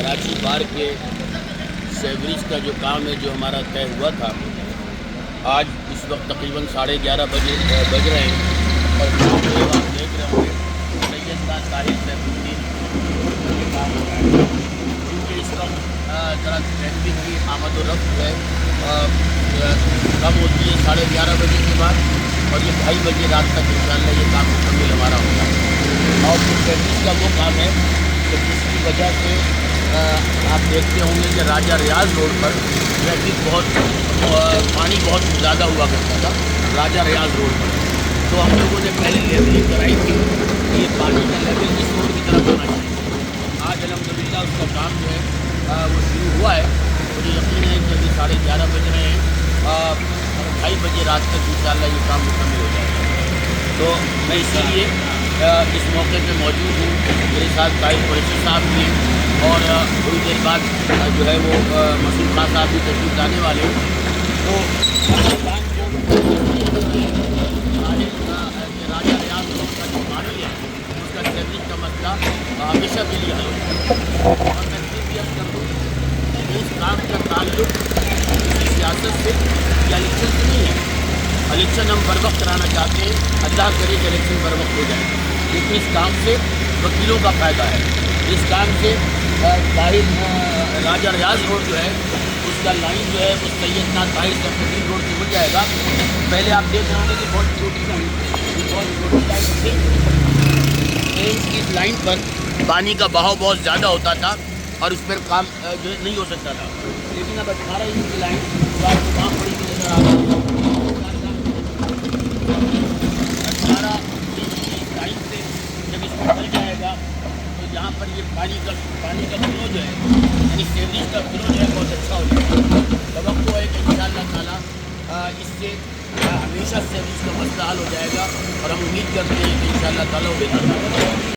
कराची बार के सेवरेज का जो काम है जो हमारा तय हुआ था, आज इस वक्त तकरीबन 11:30 बज रहे हैं और आप देख रहे होंगे सैयद ताहिर सैफुद्दीन क्योंकि इस वक्त ज़रा ट्रैफिक की आमद व रफ्त है कम होती है 11:30 बजे के बाद और ये 2:30 बजे रात तक इंशाअल्लाह ये काम मुकम्मल हमारा होगा। और सेवरेज का वो काम है तो जिसकी वजह से आप देखते होंगे कि राजा रियाज रोड पर ट्रैफिक पानी बहुत ज़्यादा हुआ करता था राजा रियाज रोड पर। तो हम लोगों ने पहले लेवलिंग कराई थी कि ये पानी का लेवल इस रोड की तरफ होना चाहिए। आज अल्हम्दुलिल्लाह उसका काम जो है वो शुरू हुआ है। मुझे यकीन है कि अभी 11:30 बज रहे हैं और 2:30 बजे रात तक इंशाअल्लाह ये काम मुकम्मल हो जाएगा। तो मैं इसीलिए इस मौके पे मौजूद हूँ। मेरे साथ ताहिर कुरैशी साहब भी और थोड़ी देर बाद जो है वो मसूद खान साहब भी तशरीफ लाने वाले हैं। तो राजा रियाज का जो पानी है उसका सेवरेज का मसला हमेशा के लिए हल हो जाए। और मैं फिर भी अर्ज़ कर दूँ कि इस काम का ताल्लुक किसी सियासत से या इलेक्शन से नहीं है। इलेक्शन हम बर वक्त कराना चाहते हैं, अल्लाह करे कि इलेक्शन बर वक्त हो जाए, लेकिन इस काम से वकीलों का फ़ायदा है। इस काम से राजा रियाज रोड जो है उसका लाइन जो है वो सैयदना ताहिर सैफुद्दीन रोड से मिल जाएगा। पहले आप देख रहे होंगे कि बहुत छोटी लाइन थी। इस लाइन पर पानी का बहाव बहुत ज़्यादा होता था और उस पर काम जो नहीं हो सकता था, लेकिन अब 18 इंच की लाइन तो आपको वहाँ पड़ी हुई नज़र आ रही है। 18 इंच की लाइन से जब इसमें चल जाएगा तो यहाँ पर ये पानी का फ्लो जो है यानी सेवरेज का फ्लो जो है बहुत अच्छा हो जाएगा। तवक्को है कि इंशाअल्लाह ताला इससे हमेशा सेवरेज का मसला हल हो जाएगा और हम उम्मीद करते हैं कि इंशाअल्लाह ताला वो बेहतर